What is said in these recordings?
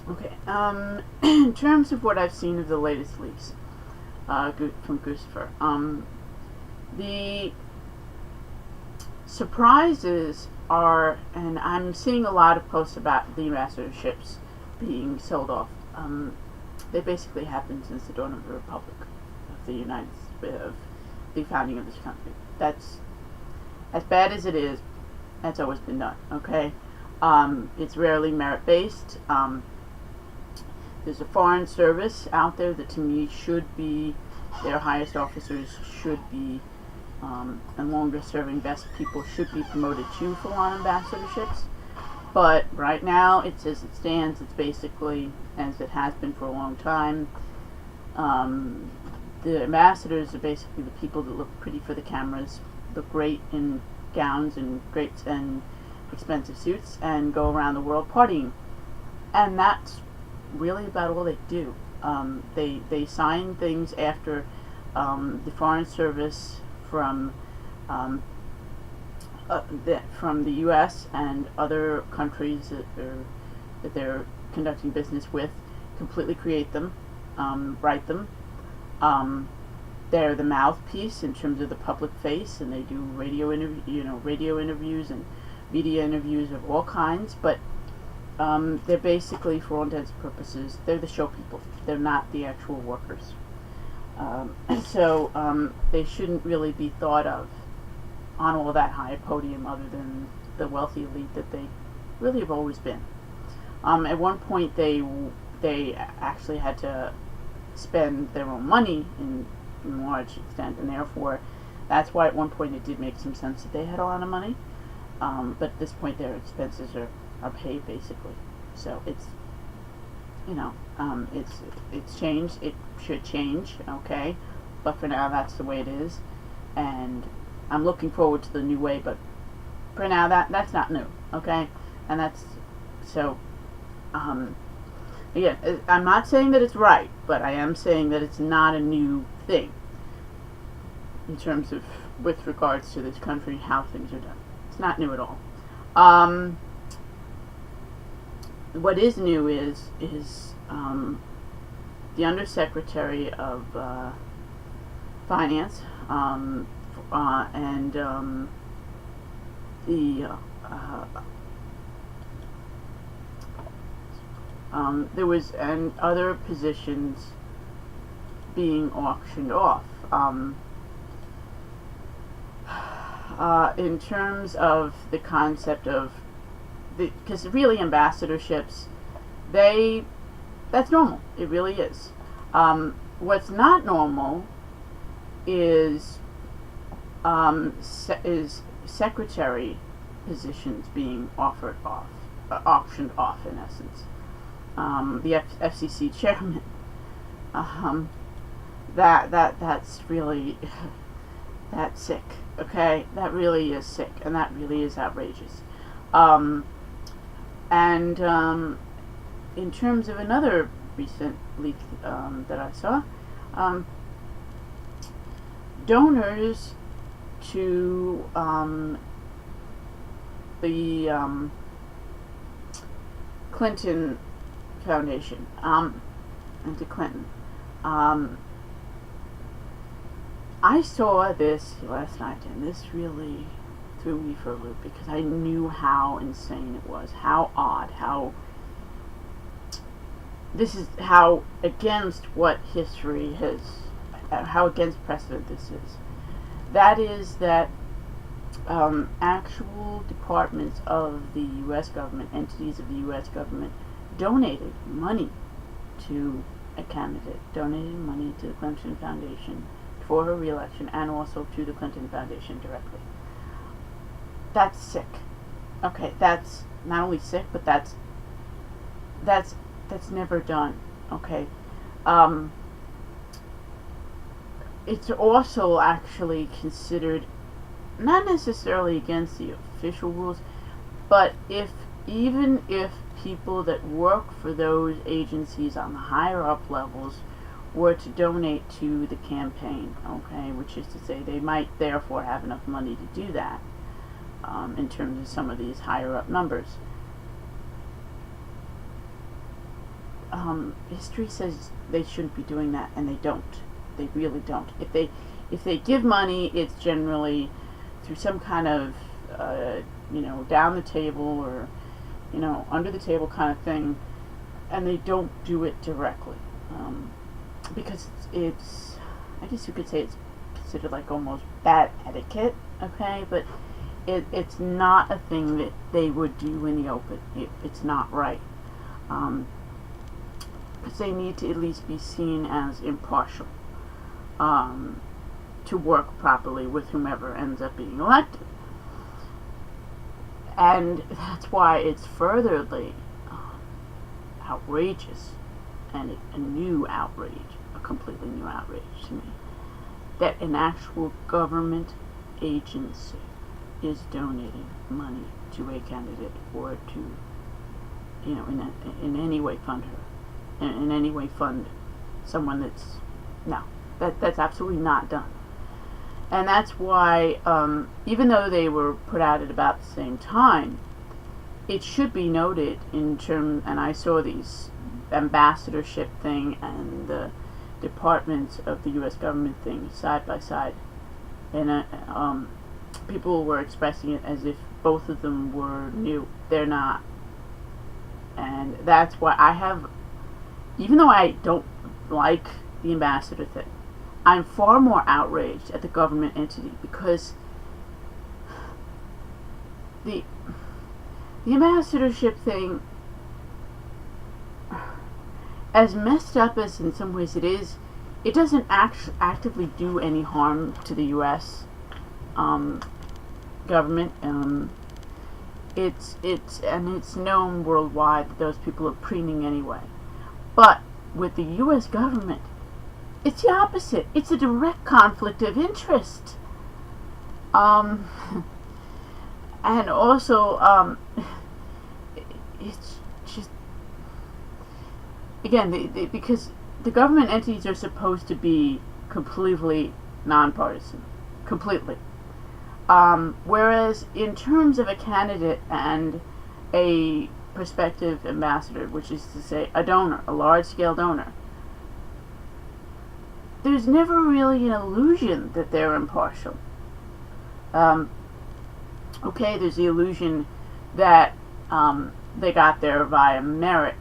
Okay. In terms of what I've seen of the latest leaks, from Guccifer, the surprises are, and I'm seeing a lot of posts about the ambassadorships being sold off. They basically happened since the dawn of the Republic of the United of the founding of this country. That's as bad as it is. That's always been done. Okay, it's rarely merit based. There's a foreign service out there that to me should be their highest officers should be and longest serving best people should be promoted to full-on ambassadorships. But right now, it's as it stands. It's basically as it has been for a long time. The ambassadors are basically the people that look pretty for the cameras, look great in gowns and great and expensive suits, and go around the world partying. And that's really about all they do. They sign things after the Foreign Service from from the U.S. and other countries that they're conducting business with completely create them, write them. They're the mouthpiece in terms of the public face, and they do radio interviews and media interviews of all kinds. But they're basically, for all intents and purposes, they're the show people. They're not the actual workers. So they shouldn't really be thought of on all that high a podium other than the wealthy elite that they really have always been. At one point, they actually had to spend their own money in large extent, and therefore that's why at one point it did make some sense that they had a lot of money. But at this point, their expenses are paid basically. So it's it's changed. It should change, okay, but for now that's the way it is, and I'm looking forward to the new way. But for now, that's not new, okay, and that's so. Again, I'm not saying that it's right, but I am saying that it's not a new thing in terms of with regards to this country, how things are done. It's not new at all. What is new is the Undersecretary of Finance and there was and other positions being auctioned off. In terms of the concept of because really ambassadorships, that's normal. It really is. What's not normal is secretary positions being auctioned off in essence. The FCC chairman. That's really that's sick. Okay, that really is sick, and that really is outrageous. And in terms of another recent leak that I saw, donors to the Clinton Foundation and to Clinton. I saw this last night, and this really threw me for a loop because I knew how insane it was, how odd, how against what history has, how against precedent this is. That is that actual departments of the U.S. government, entities of the U.S. government, donated money to a candidate, donated money to the Clinton Foundation for her re-election, and also to the Clinton Foundation directly. That's sick. Okay, that's not only sick, but that's never done. Okay, it's also actually considered not necessarily against the official rules, but even if people that work for those agencies on the higher up levels were to donate to the campaign, okay, which is to say they might therefore have enough money to do that in terms of some of these higher up numbers. history says they shouldn't be doing that, and they don't. They really don't. If they give money, it's generally through some kind of down the table or under the table kind of thing, and they don't do it directly because it's I guess you could say it's considered like almost bad etiquette. Okay, but it's not a thing that they would do in the open. It's not right. Because they need to at least be seen as impartial to work properly with whomever ends up being elected. And that's why it's furtherly outrageous and a new outrage, a completely new outrage to me, that an actual government agency is donating money to a candidate or to, in any way fund her, in any way fund someone that's absolutely not done. And that's why, even though they were put out at about the same time, it should be noted in terms, and I saw these ambassadorship thing and the departments of the U.S. government thing side by side, and people were expressing it as if both of them were new. They're not. And that's why I have, even though I don't like the ambassador thing, I'm far more outraged at the government entity, because the ambassadorship thing, as messed up as in some ways it is, it doesn't actively do any harm to the U.S. Government. It's known worldwide that those people are preening anyway. But with the U.S. government, it's the opposite. It's a direct conflict of interest. And also, it's just, again, because the government entities are supposed to be completely nonpartisan. Completely. Whereas in terms of a candidate and a prospective ambassador, which is to say a donor, a large-scale donor, there's never really an illusion that they're impartial. Okay, there's the illusion that they got there via merit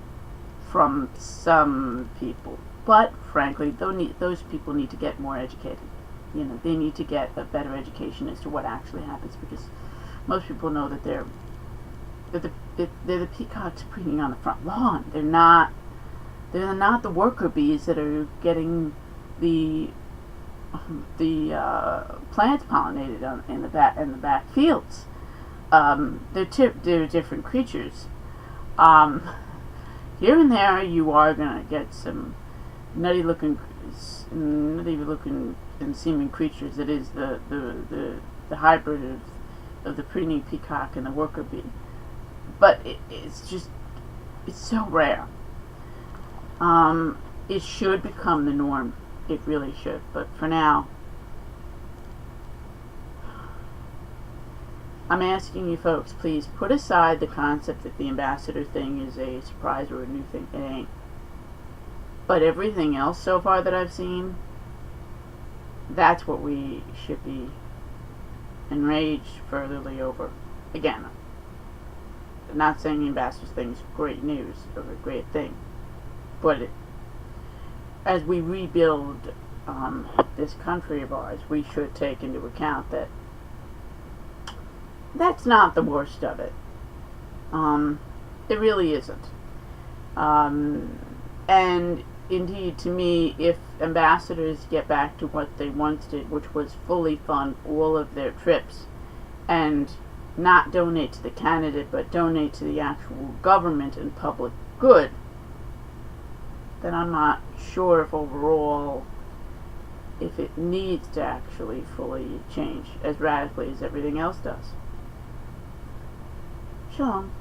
from some people, but frankly, those people need to get more educated. They need to get a better education as to what actually happens, because most people know that they're the peacocks preening on the front lawn. They're not the worker bees that are getting the plants pollinated in the back fields. They're different creatures. Here and there, you are gonna get some nutty looking and seeming creatures. That is the hybrid of the preening peacock and the worker bee. But it's so rare. It should become the norm. It really should. But for now, I'm asking you folks, please put aside the concept that the ambassador thing is a surprise or a new thing. It ain't. But everything else so far that I've seen, that's what we should be enraged furtherly over. Again, I'm not saying the ambassador thing is great news or a great thing, but as we rebuild this country of ours, we should take into account that that's not the worst of it. It really isn't. And indeed, to me, if ambassadors get back to what they once did, which was fully fund all of their trips and not donate to the candidate but donate to the actual government and public good, then I'm not sure if overall if it needs to actually fully change as radically as everything else does. Shalom.